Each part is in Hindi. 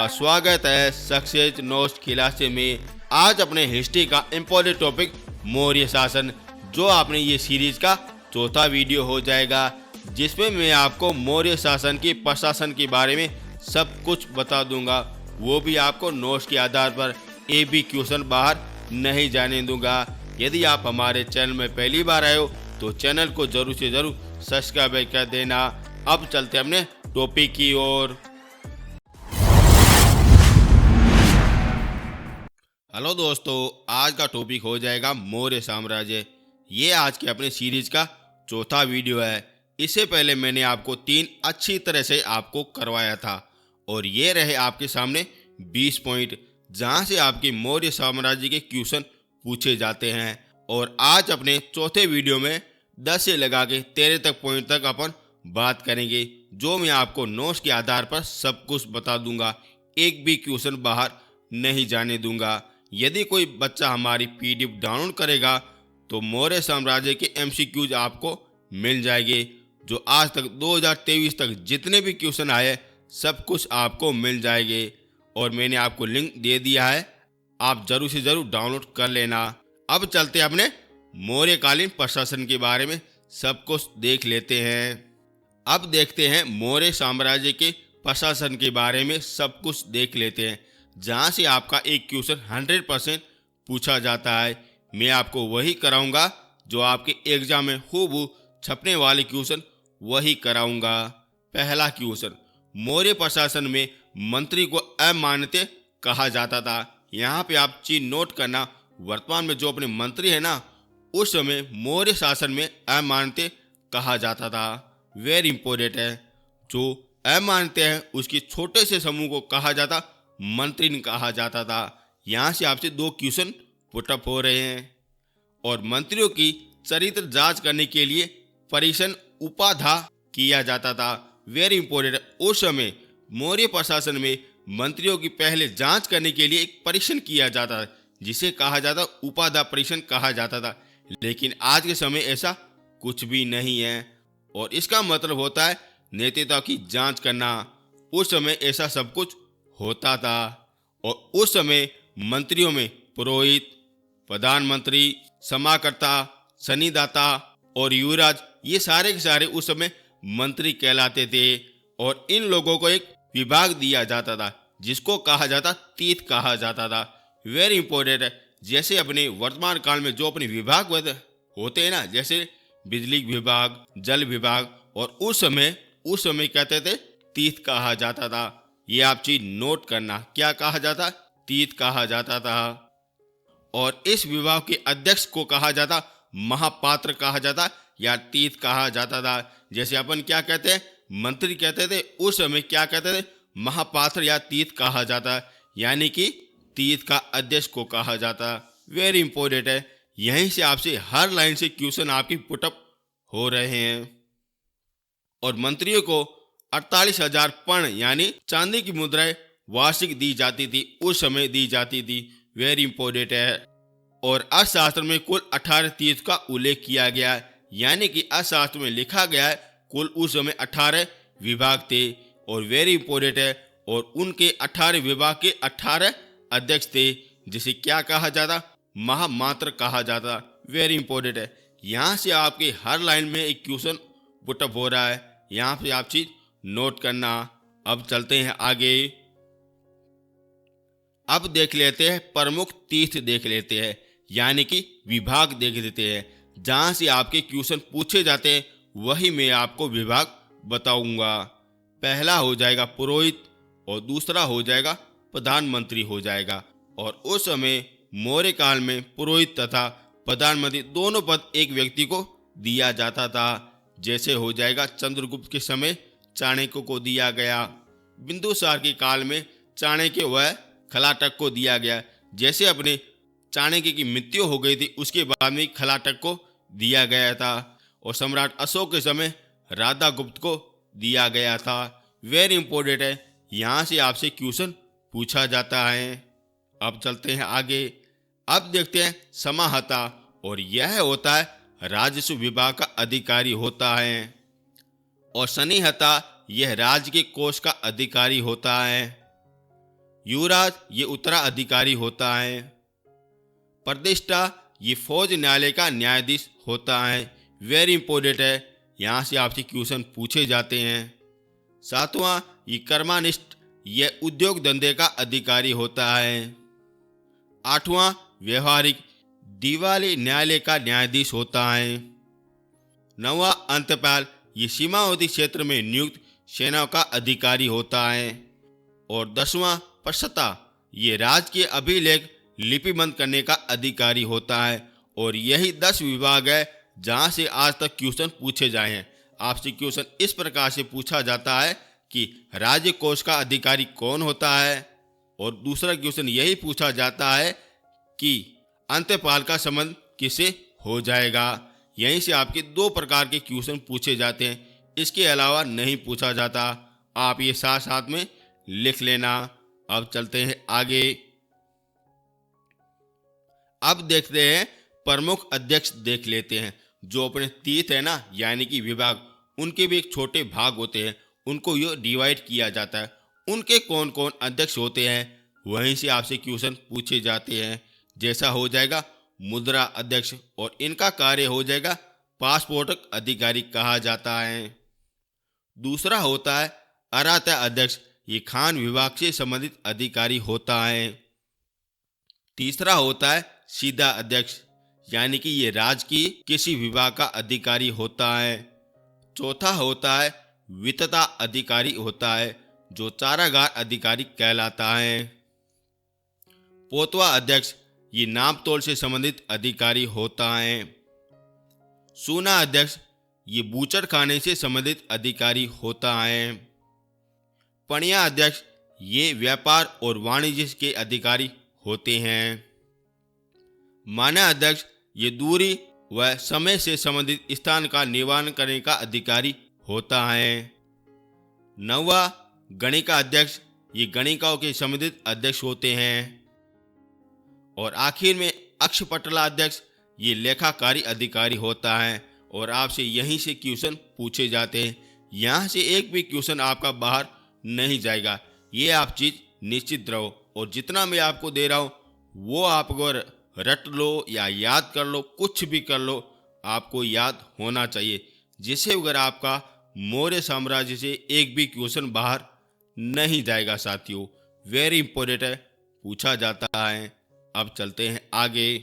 आपका स्वागत है सक्सेस नोट्स क्लासे में। आज अपने हिस्ट्री का इम्पोर्टेंट टॉपिक मौर्य शासन, जो आपने ये सीरीज का चौथा वीडियो हो जाएगा, जिसमें मैं आपको मौर्य शासन की प्रशासन के बारे में सब कुछ बता दूंगा। वो भी आपको नोट्स के आधार पर एक भी क्वेश्चन बाहर नहीं जाने दूंगा। यदि आप हमारे चैनल में पहली बार आए हो तो चैनल को जरूर से जरूर सब्सक्राइब कर देना। अब चलते अपने टॉपिक की ओर। हेलो दोस्तों, आज का टॉपिक हो जाएगा मौर्य साम्राज्य। ये आज के अपने सीरीज का चौथा वीडियो है। इससे पहले मैंने आपको 3 अच्छी तरह से आपको करवाया था और ये रहे आपके सामने 20 पॉइंट, जहां से आपके मौर्य साम्राज्य के क्वेश्चन पूछे जाते हैं। और आज अपने चौथे वीडियो में 10 से लगा के 13 तक पॉइंट तक अपन बात करेंगे, जो मैं आपको नोट्स के आधार पर सब कुछ बता दूंगा। एक भी क्वेश्चन बाहर नहीं जाने दूंगा। यदि कोई बच्चा हमारी पीडीएफ डाउनलोड करेगा तो मौर्य साम्राज्य के एमसीक्यूज आपको मिल जाएंगे, जो आज तक 2023 तक जितने भी क्वेश्चन आए सब कुछ आपको मिल जाएंगे। और मैंने आपको लिंक दे दिया है, आप जरूर से जरूर डाउनलोड कर लेना। अब चलते अपने मौर्यकालीन प्रशासन के बारे में सब कुछ देख लेते हैं। अब देखते हैं मौर्य साम्राज्य के प्रशासन के बारे में सब कुछ देख लेते हैं, जहां से आपका एक क्वेश्चन 100% पूछा जाता है। मैं आपको वही कराऊंगा जो आपके एग्जाम में खूब छपने वाले क्वेश्चन वही कराऊंगा। पहला क्वेश्चन, मौर्य प्रशासन में मंत्री को अमान्य कहा जाता था। यहाँ पे आप चीज नोट करना, वर्तमान में जो अपने मंत्री है ना, उस समय मौर्य शासन में अमान्य कहा जाता था। वेरी इंपॉर्टेंट है। जो अमान्य है उसके छोटे से समूह को कहा जाता मंत्री ने कहा जाता था। यहाँ से आपसे 2 क्वेश्चन पुटअप हो रहे हैं। और मंत्रियों की चरित्र जांच करने के लिए परीक्षण उपाधा किया जाता था। Very important. उस समय मौर्य प्रशासन में मंत्रियों की पहले जांच करने के लिए एक परीक्षण किया जाता था, जिसे कहा जाता उपाधा परीक्षण कहा जाता था। लेकिन आज के समय ऐसा कुछ भी नहीं है, और इसका मतलब होता है नेतृत्व की जांच करना। उस समय ऐसा सब कुछ होता था। और उस समय मंत्रियों में पुरोहित, प्रधानमंत्री, समाकर्ता, सन्निदाता और युवराज, ये सारे के सारे उस समय मंत्री कहलाते थे। और इन लोगों को एक विभाग दिया जाता था, जिसको कहा जाता तीर्थ कहा जाता था। वेरी इंपॉर्टेंट है। जैसे अपने वर्तमान काल में जो अपने विभाग होते हैं ना, जैसे बिजली विभाग, जल विभाग, और उस समय कहते थे तीर्थ कहा जाता था। ये आप चीज नोट करना, क्या कहा जाता? तीर्थ कहा जाता था। और इस विभाग के अध्यक्ष को कहा जाता महापात्र कहा जाता या तीर्थ कहा जाता था। जैसे अपन क्या कहते हैं, मंत्री कहते थे, उस समय क्या कहते थे, महापात्र या तीर्थ कहा जाता, यानी कि तीर्थ का अध्यक्ष को कहा जाता। वेरी इंपॉर्टेंट है। यहीं से आपसे हर लाइन से क्वेश्चन आपकी पुटअप हो रहे हैं। और मंत्रियों को 48,000 पर्ण यानी चांदी की मुद्राएं वार्षिक दी जाती थी, उस समय दी जाती थी। वेरी इंपॉर्टेंट है। और अर्थशास्त्र में कुल 18 तीर्थ का उल्लेख किया गया है, यानी कि अर्थशास्त्र में लिखा गया है कुल उस समय 18 विभाग थे। और वेरी इंपॉर्टेंट है। और उनके 18 विभाग के 18 अध्यक्ष थे, जिसे क्या कहा जाता? महामात्र कहा जाता। वेरी इंपॉर्टेंट है। यहाँ से आपके हर लाइन में एक क्वेश्चन पुटअप हो रहा है, यहाँ पे आप चीज नोट करना। अब चलते हैं आगे। अब देख लेते हैं प्रमुख तीर्थ देख लेते हैं, यानी कि विभाग देख लेते हैं, जहां से आपके क्वेश्चन पूछे जाते हैं वही मैं आपको विभाग बताऊंगा। पहला हो जाएगा पुरोहित और दूसरा हो जाएगा प्रधानमंत्री हो जाएगा। और उस समय मौर्य काल में पुरोहित तथा प्रधानमंत्री दोनों पद एक व्यक्ति को दिया जाता था। जैसे हो जाएगा चंद्रगुप्त के समय चाणक्य को दिया गया, बिंदुसार के काल में चाणक्य व खलाटक को दिया गया। जैसे अपने चाणक्य की मृत्यु हो गई थी, उसके बाद में खलाटक को दिया गया था। और सम्राट अशोक के समय राधा गुप्त को दिया गया था। वेरी इंपॉर्टेंट है। यहाँ से आपसे क्वेश्चन पूछा जाता है। अब चलते हैं आगे। अब देखते हैं समाहर्ता, और यह होता है राजस्व विभाग का अधिकारी होता है। और सन्निहर्ता, यह राज्य के कोष का अधिकारी होता है। युवराज ये उत्तराधिकारी होता है। प्रतिष्ठा ये फौज न्यायालय का न्यायाधीश होता है। वेरी इंपॉर्टेंट है, यहाँ से आपसे क्वेश्चन पूछे जाते हैं। सातवां ये कर्मनिष्ठ ये उद्योग धंधे का अधिकारी होता है। आठवां व्यवहारिक दिवाली न्यायालय का न्यायाधीश होता है। नौवां अंतपाल ये सीमावर्ती क्षेत्र में नियुक्त सेनाओं का अधिकारी होता है। और 10वां प्रशस्ता ये राज्य के अभिलेख लिपिबंद करने का अधिकारी होता है। और यही 10 विभाग है जहां से आज तक क्वेश्चन पूछे जाए हैं। आपसे क्वेश्चन इस प्रकार से पूछा जाता है कि राज्य कोष का अधिकारी कौन होता है, और दूसरा क्वेश्चन यही पूछा जाता है कि अंतपाल का संबंध किससे हो जाएगा। यहीं से आपके 2 प्रकार के क्वेश्चन पूछे जाते हैं, इसके अलावा नहीं पूछा जाता। आप ये साथ साथ में लिख लेना। अब चलते हैं आगे। अब देखते हैं प्रमुख अध्यक्ष देख लेते हैं। जो अपने तीर्थ है ना, यानी कि विभाग, उनके भी एक छोटे भाग होते हैं, उनको ये डिवाइड किया जाता है। उनके कौन कौन अध्यक्ष होते हैं, वहीं से आपसे क्वेश्चन पूछे जाते हैं। जैसा हो जाएगा मुद्रा अध्यक्ष, और इनका कार्य हो जाएगा पासपोर्ट अधिकारी कहा जाता है। दूसरा होता है अराता अध्यक्ष, ये खान विभाग से संबंधित अधिकारी होता है। तीसरा होता है सीधा अध्यक्ष, यानी कि ये राज्य की किसी विभाग का अधिकारी होता है। चौथा होता है वित्तता अधिकारी होता है, जो चारागार अधिकारी कहलाता है। पोतवा अध्यक्ष ये नापतोल से संबंधित अधिकारी होता है। सूना अध्यक्ष ये बूचड़ खाने से संबंधित अधिकारी होता है। पणिया अध्यक्ष ये व्यापार और वाणिज्य के अधिकारी होते हैं। माना अध्यक्ष ये दूरी व समय से संबंधित स्थान का निर्वहन करने का अधिकारी होता है। नौवा गणिका अध्यक्ष ये गणिकाओं के संबंधित अध्यक्ष होते हैं। और आखिर में अक्षपटला अध्यक्ष ये लेखाकारी अधिकारी होता है। और आपसे यहीं से क्वेश्चन पूछे जाते हैं, यहाँ से एक भी क्वेश्चन आपका बाहर नहीं जाएगा। ये आप चीज़ निश्चित रहो, और जितना मैं आपको दे रहा हूँ वो आप अगर रट लो या याद कर लो, कुछ भी कर लो, आपको याद होना चाहिए, जिससे अगर आपका मौर्य साम्राज्य से एक भी क्वेश्चन बाहर नहीं जाएगा। साथियों वेरी इंपॉर्टेंट है, पूछा जाता है। अब चलते हैं आगे।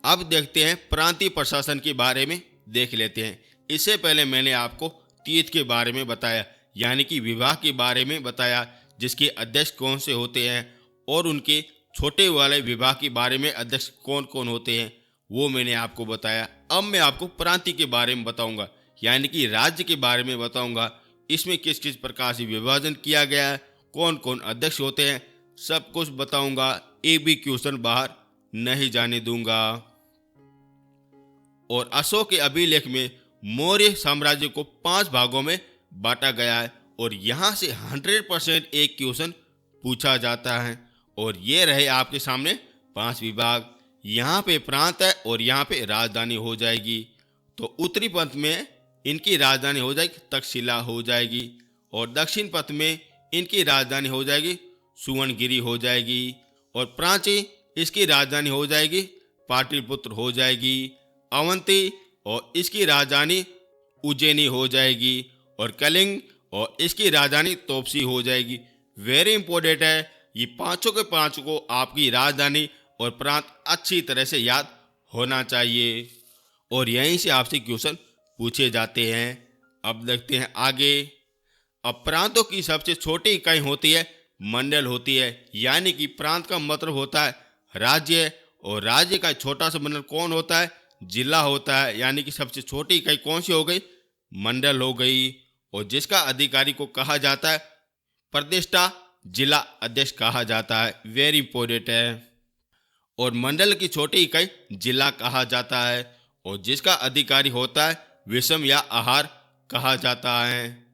अब देखते हैं प्रांतीय प्रशासन के बारे में देख लेते हैं। इससे पहले मैंने आपको तीर्थ के बारे में बताया, यानी कि विभाग के बारे में बताया, जिसके अध्यक्ष कौन से होते हैं, और उनके छोटे वाले विभाग के बारे में अध्यक्ष कौन कौन होते हैं वो मैंने आपको बताया। अब मैं आपको प्रांतीय के बारे में बताऊंगा, यानी कि राज्य के बारे में बताऊंगा। इसमें किस किस प्रकार से विभाजन किया गया है, कौन कौन अध्यक्ष होते हैं, सब कुछ बताऊंगा। एक भी क्वेश्चन बाहर नहीं जाने दूंगा। और अशोक के अभिलेख में मौर्य साम्राज्य को 5 भागों में बांटा गया है, और यहाँ से 100% एक क्वेश्चन पूछा जाता है। और ये रहे आपके सामने 5 विभाग। यहाँ पे प्रांत है और यहाँ पे राजधानी हो जाएगी। तो उत्तरी पथ में इनकी राजधानी हो जाएगी तक्षशिला हो जाएगी, और दक्षिण पथ में इनकी राजधानी हो जाएगी सुवर्णगिरी हो जाएगी, और प्राची इसकी राजधानी हो जाएगी पाटलिपुत्र हो जाएगी। अवंती और इसकी राजधानी उज्जैनी हो जाएगी, और कलिंग और इसकी राजधानी तोपसी हो जाएगी। वेरी इंपॉर्टेंट है, ये पांचों के पांचों को आपकी राजधानी और प्रांत अच्छी तरह से याद होना चाहिए, और यहीं से आपसे क्वेश्चन पूछे जाते हैं। अब देखते हैं आगे। अब प्रांतों की सबसे छोटी इकाई होती है मंडल होती है, यानी कि प्रांत का मतलब होता है राज्य, और राज्य का छोटा सा मंडल कौन होता है, जिला होता है। यानी कि सबसे छोटी इकाई कौन सी हो गई, मंडल हो गई, और जिसका अधिकारी को कहा जाता है प्रतिष्ठा जिला अध्यक्ष कहा जाता है। वेरी इंपॉर्टेंट है। और मंडल की छोटी इकाई जिला कहा जाता है, और जिसका अधिकारी होता है विषम या आहार कहा जाता है।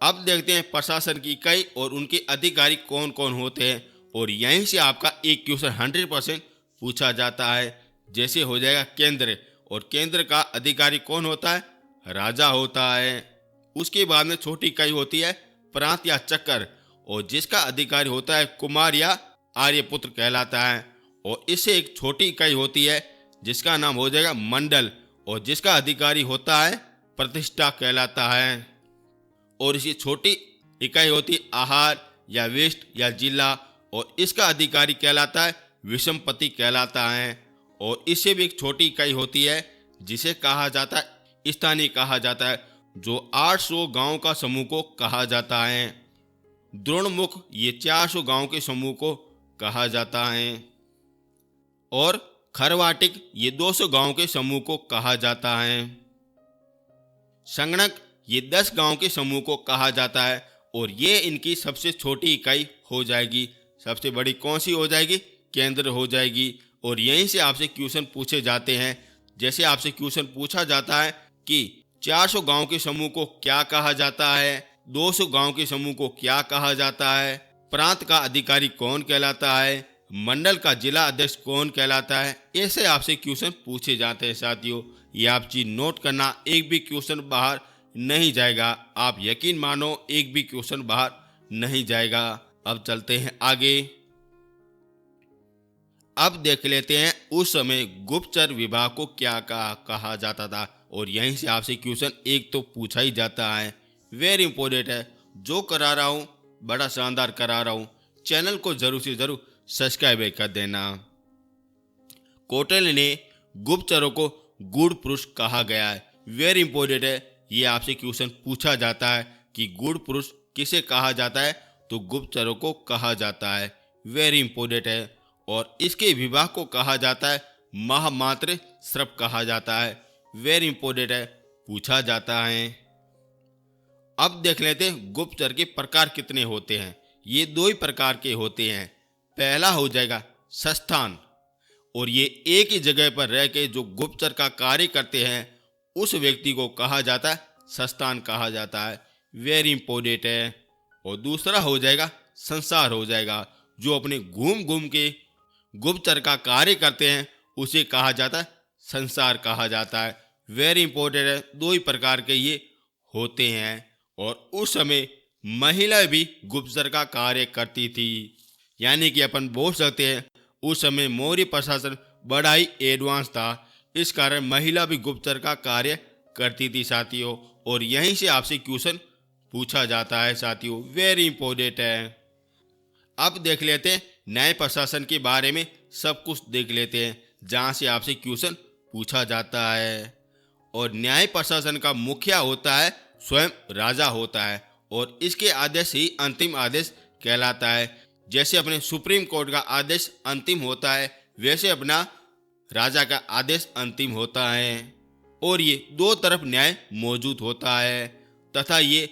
अब देखते हैं प्रशासन की इकाई और उनके अधिकारी कौन कौन होते हैं, और यहीं से आपका एक क्वेश्चन 100% पूछा जाता है। जैसे हो जाएगा केंद्र, और केंद्र का अधिकारी कौन होता है, राजा होता है। उसके बाद में छोटी इकाई होती है प्रांत या चक्कर, और जिसका अधिकारी होता है कुमार या आर्यपुत्र कहलाता है। और इससे एक छोटी इकाई होती है जिसका नाम हो जाएगा मंडल, और जिसका अधिकारी होता है प्रतिष्ठा कहलाता है। और इसी छोटी इकाई होती है आहार या वेस्ट या जिला, और इसका अधिकारी कहलाता है विषमपति कहलाता है। और इससे भी एक छोटी इकाई होती है जिसे कहा जाता है स्थानीय कहा जाता है, जो 800 गांव का समूह को कहा जाता है। द्रोणमुख ये 400 गांव के समूह को कहा जाता है। और खरवाटिक ये 200 गांव के समूह को कहा जाता है। संगणक ये 10 गांव के समूह को कहा जाता है, और ये इनकी सबसे छोटी इकाई हो जाएगी। सबसे बड़ी कौन सी हो जाएगी? केंद्र हो जाएगी। और यहीं से आपसे क्वेश्चन पूछे जाते हैं। जैसे आपसे क्वेश्चन पूछा जाता है कि 400 गांव के समूह को क्या कहा जाता है, 200 गांव के समूह को क्या कहा जाता है, प्रांत का अधिकारी कौन कहलाता है, मंडल का जिला अध्यक्ष कौन कहलाता है, ऐसे आपसे क्वेश्चन पूछे जाते हैं साथियों। ये आप चीज नोट करना, एक भी क्वेश्चन बाहर नहीं जाएगा। आप यकीन मानो, एक भी क्वेश्चन बाहर नहीं जाएगा। अब चलते हैं आगे। अब देख लेते हैं उस समय गुप्तचर विभाग को क्या कहा जाता था। और यहीं से आपसे क्वेश्चन एक तो पूछा ही जाता है, वेरी इंपॉर्टेंट है। जो करा रहा हूँ बड़ा शानदार करा रहा हूँ, चैनल को जरूर से जरूर सब्सक्राइब कर देना। कौटिल्य ने गुप्तचरों को गूढ़ पुरुष कहा गया है, वेरी इंपॉर्टेंट है। ये आपसे क्वेश्चन पूछा जाता है कि गूढ़ पुरुष किसे कहा जाता है, तो गुप्तचरों को कहा जाता है, वेरी इंपॉर्टेंट है। और इसके विभाग को कहा जाता है महामात्र स्रप कहा जाता है, वेरी इंपॉर्टेंट है, पूछा जाता है। अब देख लेते हैं गुप्तचर के प्रकार कितने होते हैं। ये 2 ही प्रकार के होते हैं। पहला हो जाएगा संस्थान, और ये एक ही जगह पर रह के जो गुप्तचर का कार्य करते हैं उस व्यक्ति को कहा जाता है संस्थान कहा जाता है, वेरी इंपॉर्टेंट है। और दूसरा हो जाएगा संसार हो जाएगा, जो अपने घूम घूम के गुप्तचर का कार्य करते हैं उसे कहा जाता है संसार कहा जाता है, वेरी इंपॉर्टेंट है। 2 ही प्रकार के ये होते हैं। और उस समय महिला भी गुप्तचर का कार्य करती थी, यानी कि अपन बोल सकते हैं उस समय मौर्य प्रशासन बड़ा ही एडवांस था। इस कारण महिला भी गुप्तचर का कार्य करती थी साथियों। और यहीं से आपसे क्वेश्चन पूछा जाता है साथियों, वेरी इंपॉर्टेंट है। अब देख लेते हैं न्याय प्रशासन के बारे में, सब कुछ देख लेते हैं जहां से आपसे क्वेश्चन पूछा जाता है। और न्याय प्रशासन का मुखिया होता है स्वयं राजा होता है, और इसके आदेश ही अंतिम आदेश कहलाता है। जैसे अपने सुप्रीम कोर्ट का आदेश अंतिम होता है, वैसे अपना राजा का आदेश अंतिम होता है। और ये 2 तरफ न्याय मौजूद होता है, तथा ये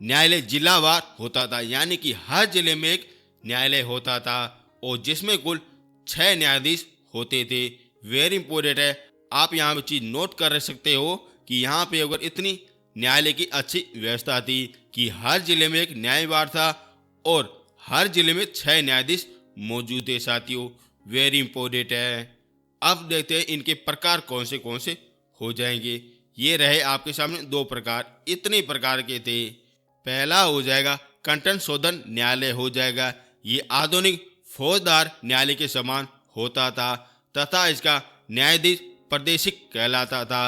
न्यायालय जिलावार होता था, यानी कि हर जिले में एक न्यायालय होता था, और जिसमें कुल 6 न्यायाधीश होते थे, वेरी इंपॉर्टेंट है। आप यहाँ पे चीज नोट कर सकते हो कि यहाँ पे अगर इतनी न्यायालय की अच्छी व्यवस्था थी कि हर जिले में एक न्यायवार था और हर जिले में 6 न्यायाधीश मौजूद थे साथियों, वेरी इंपॉर्टेंट है। अब देखते हैं इनके प्रकार कौन से हो जाएंगे। ये रहे आपके सामने 2 प्रकार, इतने प्रकार के थे। पहला हो जाएगा कंटन शोधन न्यायालय हो जाएगा। ये आधुनिक फौजदार न्यायालय के समान होता था, तथा इसका न्यायाधीश प्रादेशिक कहलाता था।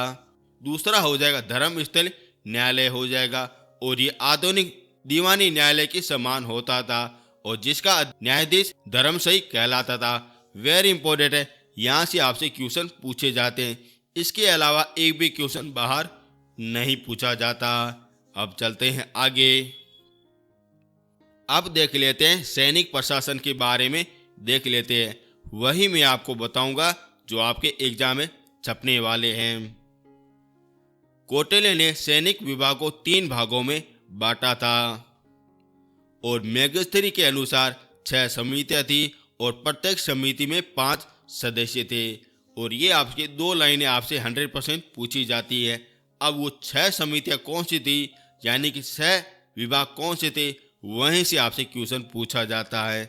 दूसरा हो जाएगा धर्म स्थल न्यायालय हो जाएगा, और ये आधुनिक दीवानी न्यायालय के समान होता था, और जिसका न्यायाधीश धर्मशाही कहलाता था, वेरी इंपॉर्टेंट है। यहाँ से आपसे क्वेश्चन पूछे जाते हैं, इसके अलावा एक भी क्वेश्चन बाहर नहीं पूछा जाता। अब चलते हैं आगे। अब देख लेते हैं सैनिक प्रशासन के बारे में, देख लेते हैं। वही मैं आपको बताऊंगा जो आपके एग्जाम में छपने वाले हैं। कौटिल्य ने सैनिक विभाग को 3 भागों में बांटा था, और मेगस्थरी के अनुसार 6 समितियां थी, और प्रत्येक समिति में 5 सदस्य थे। और ये आपके 2 लाइनें आपसे 100% पूछी जाती है। अब वो 6 समितियां कौन सी थी, यानी कि 6 विभाग कौन से थे, वहीं से आपसे क्वेश्चन पूछा जाता है।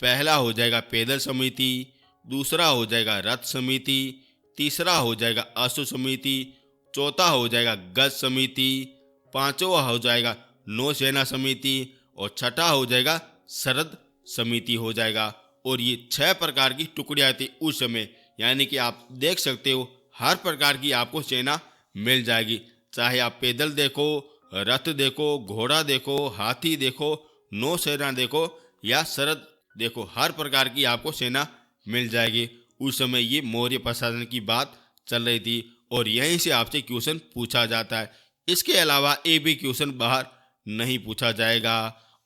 पहला हो जाएगा पैदल समिति, दूसरा हो जाएगा रथ समिति, तीसरा हो जाएगा अश्व समिति, चौथा हो जाएगा गज समिति, 5वां हो जाएगा नौसेना समिति, और छठा हो जाएगा शरद समिति हो जाएगा। और ये 6 प्रकार की टुकड़ियाँ थी उस समय, यानी कि आप देख सकते हो हर प्रकार की आपको सेना मिल जाएगी। चाहे आप पैदल देखो, रथ देखो, घोड़ा देखो, हाथी देखो, नौसेना देखो या शरद देखो, हर प्रकार की आपको सेना मिल जाएगी। उस समय ये मौर्य प्रशासन की बात चल रही थी और यहीं से आपसे क्वेश्चन पूछा जाता है। इसके अलावा एक भी क्वेश्चन बाहर नहीं पूछा जाएगा।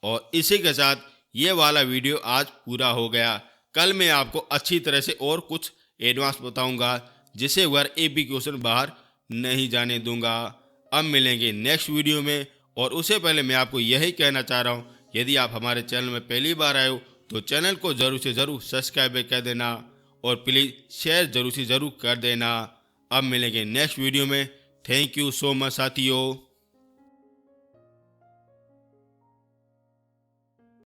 और इसी के साथ ये वाला वीडियो आज पूरा हो गया। कल मैं आपको अच्छी तरह से और कुछ एडवांस बताऊंगा जिसे अगर एक भी क्वेश्चन बाहर नहीं जाने दूंगा। अब मिलेंगे नेक्स्ट वीडियो में। और उससे पहले मैं आपको यही कहना चाह रहा हूँ, यदि आप हमारे चैनल में पहली बार आए हो तो चैनल को ज़रूर से ज़रूर सब्सक्राइब कर देना और प्लीज़ शेयर ज़रूर से ज़रूर कर देना। अब मिलेंगे नेक्स्ट वीडियो में। थैंक यू सो मच साथियों।